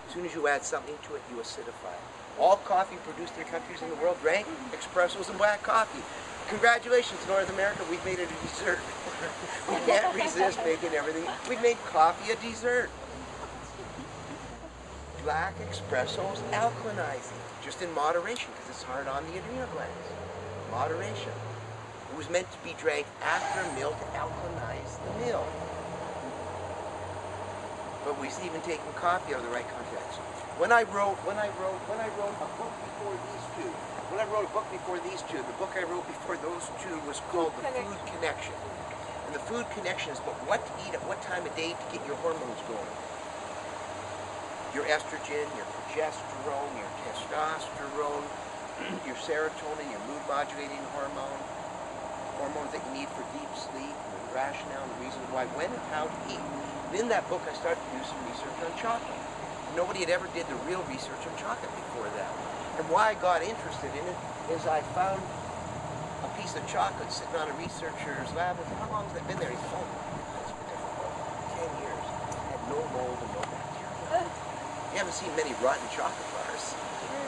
As soon as you add something to it, you acidify it. All coffee produced in countries in the world drank espressos and black coffee. Congratulations, North America, we've made it a dessert. We can't resist making everything. We've made coffee a dessert. Black espressos alkalinizing, just in moderation, because it's hard on the adrenal glands. Moderation. It was meant to be drank after meal to alkalinize the meal. But we've even taken coffee out of the right context. When I wrote a book before these two, the book I wrote before those two was called The Food Connection. And the food connection is about what to eat at what time of day to get your hormones going. Your estrogen, your progesterone, your testosterone, your serotonin, your mood modulating hormone, hormones that you need for deep sleep, and the rationale and the reason why, when and how to eat. And in that book I started to do some research on chocolate. Nobody had ever did the real research on chocolate before that. And why I got interested in it is I found a piece of chocolate sitting on a researcher's lab. And how long has that been there? He told me it's been there for about 10 years. It had no mold and no bacteria. You haven't seen many rotten chocolate bars,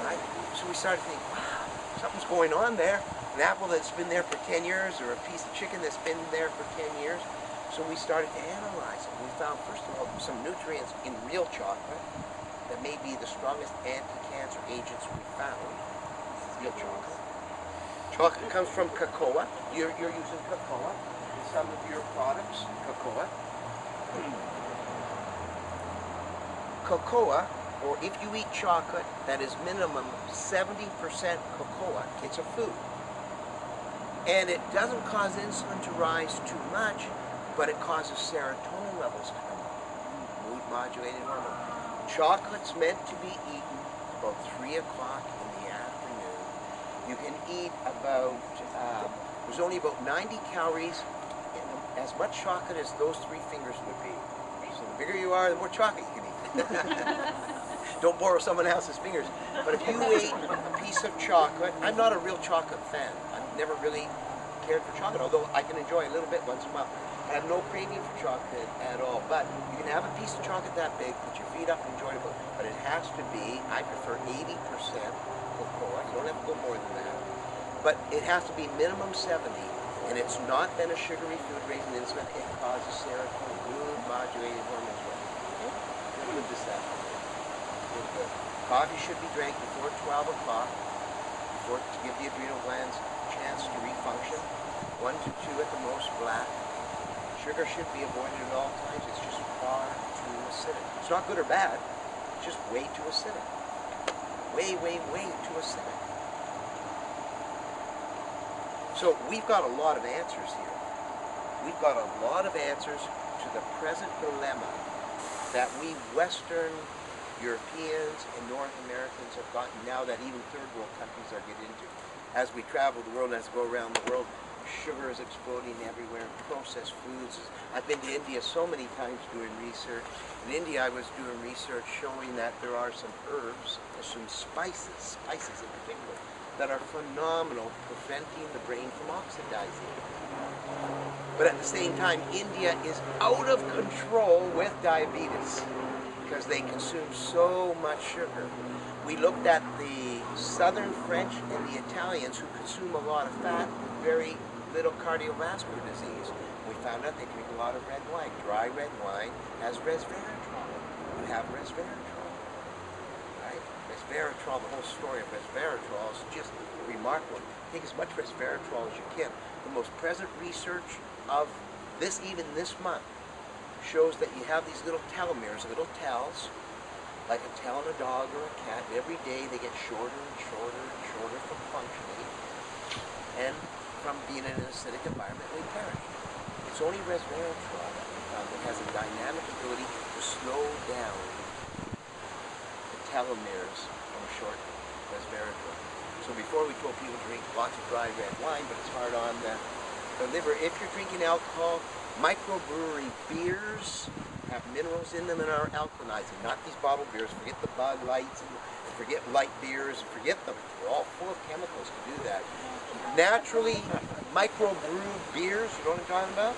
right? So we started thinking, wow, something's going on there. An apple that's been there for 10 years, or a piece of chicken that's been there for 10 years. So we started to analyze it. We found, first of all, some nutrients in real chocolate that may be the strongest anti-cancer agents we found. Real chocolate. Chocolate comes from cocoa. You're using cocoa in some of your products. Cocoa. Cocoa, or if you eat chocolate that is minimum 70% cocoa, it's a food. And it doesn't cause insulin to rise too much, but it causes serotonin levels to come up. Mood modulating hormone. Chocolate's meant to be eaten about 3 o'clock in the afternoon. You can eat about, there's only about 90 calories in as much chocolate as those 3 fingers would be. So the bigger you are, the more chocolate you can eat. Don't borrow someone else's fingers. But if you ate a piece of chocolate, I'm not a real chocolate fan. I've never really cared for chocolate, although I can enjoy a little bit once in a while. I have no craving for chocolate at all, but you can have a piece of chocolate that big, put your feet up and enjoy it, but it has to be, I prefer 80% cocoa. You don't have to go more than that. But it has to be minimum 70, and it's not then a sugary food raising insulin. It causes serotonin, mood modulating hormones. Good this afternoon. Coffee should be drank before 12 o'clock, to give the adrenal glands a chance to refunction. 1 to 2 at the most black. Sugar should be avoided at all times. It's just far too acidic. It's not good or bad. It's just way too acidic. Way, way, way too acidic. So we've got a lot of answers here. We've got a lot of answers to the present dilemma that we Western Europeans and North Americans have gotten now that even third world countries are getting into. As we travel the world, as we go around the world, sugar is exploding everywhere, processed foods. I've been to India so many times doing research. In India I was doing research showing that there are some herbs, some spices in particular, that are phenomenal preventing the brain from oxidizing. But at the same time, India is out of control with diabetes because they consume so much sugar. We looked at the southern French and the Italians who consume a lot of fat, very little cardiovascular disease. We found out they drink a lot of red wine. Dry red wine has resveratrol. You have resveratrol, right? Resveratrol, the whole story of resveratrol is just remarkable. Take as much resveratrol as you can. The most present research of this, even this month, shows that you have these little telomeres, little tells, like a tail in a dog or a cat. Every day they get shorter and shorter and shorter from functioning. And from being in an acidic environment, we perish. It's only resveratrol that we found that has a dynamic ability to slow down the telomeres from short resveratrol. So before we told people to drink lots of dry red wine, but it's hard on the liver. If you're drinking alcohol, microbrewery beers have minerals in them and are alkalinizing, not these bottled beers. Forget the Bud Lights and forget light beers, forget them. They're all full of chemicals to do that. Naturally microbrewed beers, you know what I'm talking about?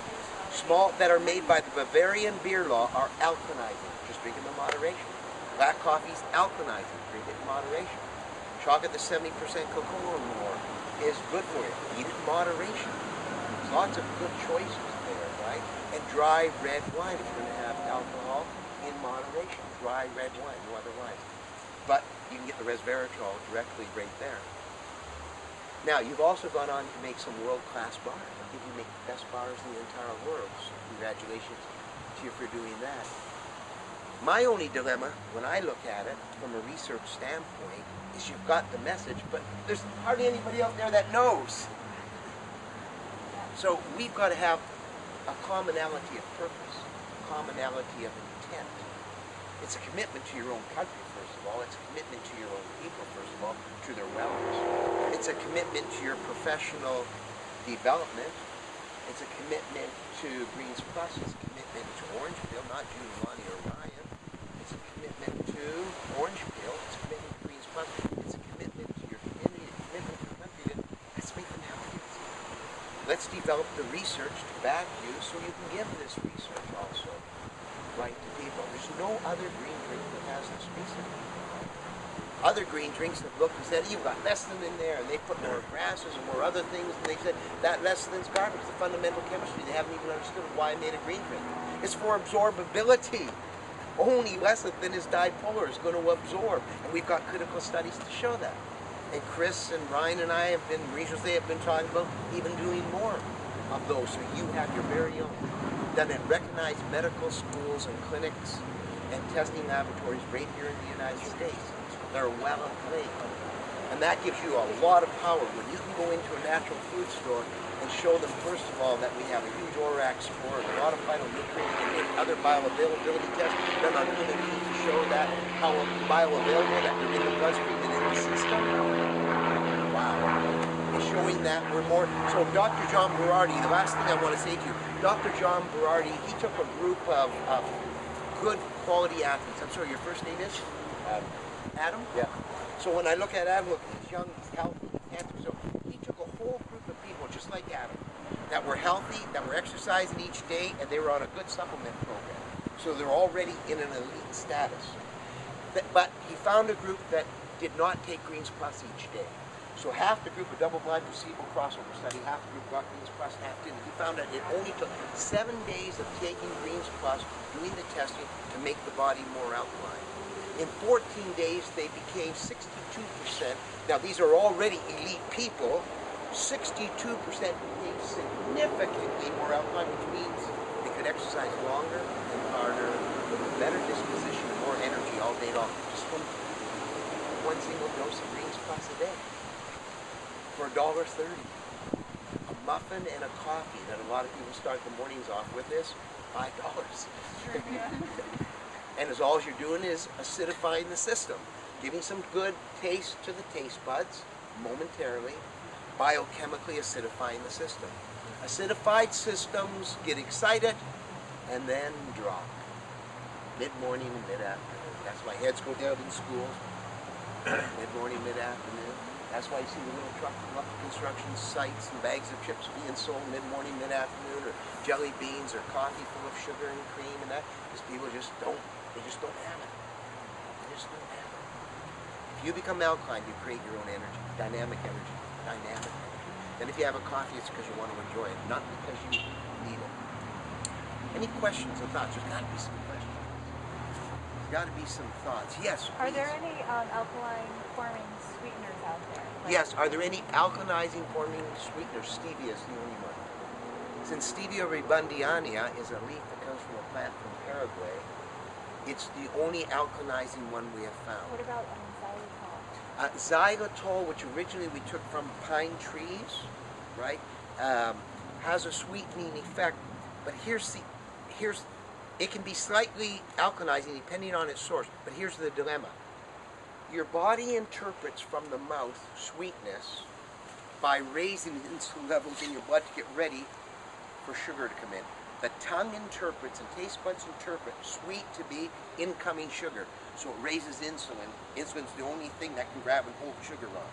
Small, that are made by the Bavarian beer law, are alkalinizing. Just drink them in moderation. Black coffee's alkalizing. Drink it in moderation. Chocolate that's 70% cocoa or more is good for you. Eat it in moderation. There's lots of good choices there, right? And dry red wine, if you're going to have alcohol, in moderation. Dry red wine, no other wine. But you can get the resveratrol directly right there. Now, you've also gone on to make some world-class bars. I think you make the best bars in the entire world. So congratulations to you for doing that. My only dilemma, when I look at it from a research standpoint, is you've got the message, but there's hardly anybody out there that knows. So we've got to have a commonality of purpose, a commonality of intent. It's a commitment to your own country, first of all. It's a commitment to your own people, first of all, to their wellness. It's a commitment to your professional development. It's a commitment to Greens Plus. It's a commitment to Orange Peel, not Judy, Lonnie, or Ryan. It's a commitment to Orange Peel. It's a commitment to Greens Plus. It's a commitment to your community, a commitment to the country. Let's make them healthy. Let's develop the research to back you so you can give this research also right to people. There's no other green drink that has this research. Other green drinks have looked and said, you've got lecithin in there, and they put more grasses and more other things, and they said that lecithin's garbage. It's the fundamental chemistry. They haven't even understood why I made a green drink. It's for absorbability. Only lecithin is dipolar, is going to absorb, and we've got clinical studies to show that. And Chris and Ryan and I have been, recently have been talking about even doing more of those, so you have your very own. Done at recognized medical schools and clinics and testing laboratories right here in the United States. They're well in place. And that gives you a lot of power when you can go into a natural food store and show them, first of all, that we have a huge ORAC score, a lot of phytonutrients, and other bioavailability tests done on human beings to show that how bioavailable that they're in the bloodstream and in the system. Wow. And showing that we're more. So Dr. John Berardi, the last thing I want to say to you, Dr. John Berardi, he took a group of good quality athletes. I'm sorry, your first name is? Adam? Yeah. So when I look at Adam, look, he's young, he's healthy, he's handsome. So he took a whole group of people just like Adam that were healthy, that were exercising each day, and they were on a good supplement program. So they're already in an elite status. But he found a group that did not take Greens Plus each day. So half the group, a double-blind placebo crossover study, half the group got Greens Plus, half didn't. He found that it only took 7 days of taking Greens Plus, doing the testing, to make the body more alkaline. In 14 days, they became 62%. Now, these are already elite people. 62% became significantly more alkaline, which means they could exercise longer and harder with a better disposition and more energy all day long. Just one single dose of Greens Plus a day for $1.30. A muffin and a coffee that a lot of people start the mornings off with is $5. Sure, yeah. And as all you're doing is acidifying the system, giving some good taste to the taste buds momentarily, biochemically acidifying the system. Acidified systems get excited and then drop. Mid-morning and mid-afternoon. That's why heads go down in schools. Mid-morning, mid-afternoon. That's why you see the little truck from up to construction sites and bags of chips being sold mid-morning, mid-afternoon, or jelly beans or coffee full of sugar and cream and that, because people just don't have it. They just don't have it. If you become alkaline, you create your own energy, dynamic energy, dynamic energy. Then if you have a coffee, it's because you want to enjoy it, not because you need it. Any questions or thoughts? There's got to be some questions. There's got to be some thoughts. Yes, please. Are there any alkaline forming sweeteners out there? Yes, are there any alkalizing forming sweeteners? Stevia is the only one. Since Stevia rebundiana is a leaf that comes from a plant from Paraguay, it's the only alkalizing one we have found. What about xylitol? Xylitol, which originally we took from pine trees, right, has a sweetening effect, but it can be slightly alkalizing depending on its source, but here's the dilemma. Your body interprets from the mouth sweetness by raising insulin levels in your blood to get ready for sugar to come in. The tongue interprets and taste buds interpret sweet to be incoming sugar. So it raises insulin. Insulin's the only thing that can grab and hold sugar on.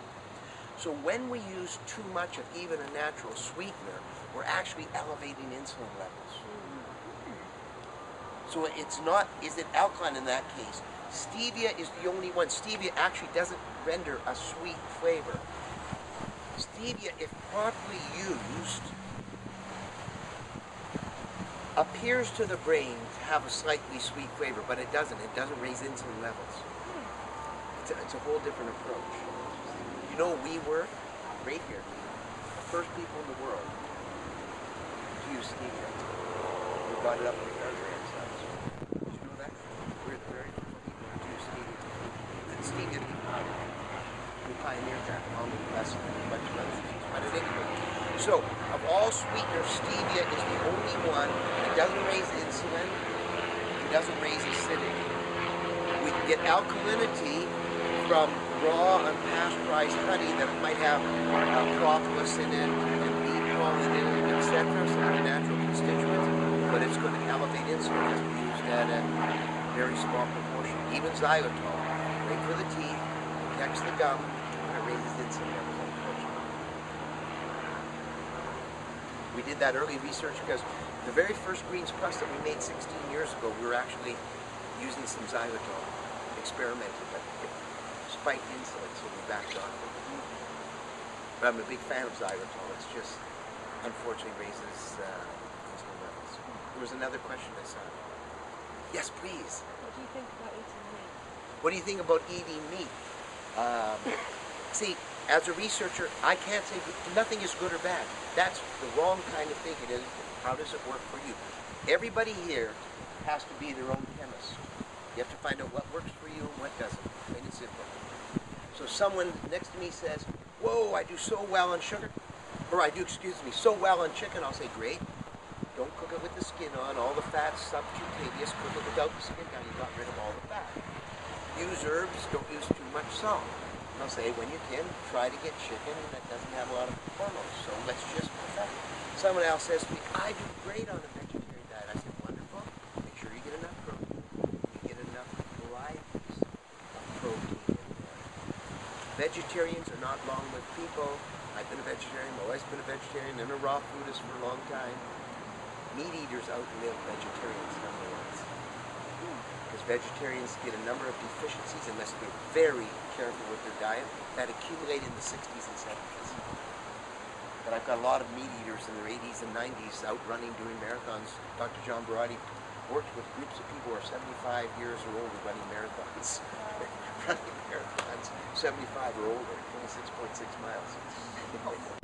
So when we use too much of even a natural sweetener, we're actually elevating insulin levels. So it's not, is it alkaline in that case? Stevia is the only one. Stevia actually doesn't render a sweet flavor. Stevia, if properly used, appears to the brain to have a slightly sweet flavor, but it doesn't. It doesn't raise insulin levels. It's a whole different approach. You know, we were, right here, the first people in the world to use stevia. We brought it up in the guardrail stuff. Did you know that? We're the very first people to use stevia. And stevia, we pioneered that along with us and a bunch of other things. But at any rate, so of all sweeteners, stevia is the only one that doesn't raise insulin, it doesn't raise acidity. We can get alkalinity from raw unpasteurized honey that might have propolis in it and bee pollen in it, etc. Some of the natural constituents, but it's going to elevate insulin as we use that at very small proportion. Even xylitol, great for the teeth, protects the gum, and it raises insulin levels, unfortunately. We did that early research because the very first Greens Plus that we made 16 years ago, we were actually using some xylitol, experimenting, but it spiked insulin, so we backed off. But I'm a big fan of xylitol. It's just, unfortunately, raises insulin levels. There was another question I saw. Yes, please. What do you think about eating meat? What do you think about eating meat? See, as a researcher, I can't say nothing is good or bad. That's the wrong kind of thinking. How does it work for you? Everybody here has to be their own chemist. You have to find out what works for you and what doesn't. Plain and simple. So someone next to me says, whoa, I do so well on sugar. Or I do, so well on chicken. I'll say, great. Don't cook it with the skin on. All the fat's subcutaneous. Cook it without the skin down. You got rid of all the fat. Use herbs. Don't use too much salt. And I'll say, when you can, try to get chicken that doesn't have a lot of hormones. So let's just perfect it. Someone else says to me, I do great on a vegetarian diet. I said, wonderful. Make sure you get enough protein. You get enough varieties of protein in there. Vegetarians are not long-lived people. I've been a vegetarian. My wife's been a vegetarian and a raw foodist for a long time. Meat eaters outlive vegetarians, number one. Because vegetarians get a number of deficiencies unless they're very careful with their diet that accumulate in the 60s and 70s. But I've got a lot of meat eaters in their 80s and 90s out running, doing marathons. Dr. John Barati worked with groups of people who are 75 years or older running marathons. Running marathons, 75 or older, 26.6 miles.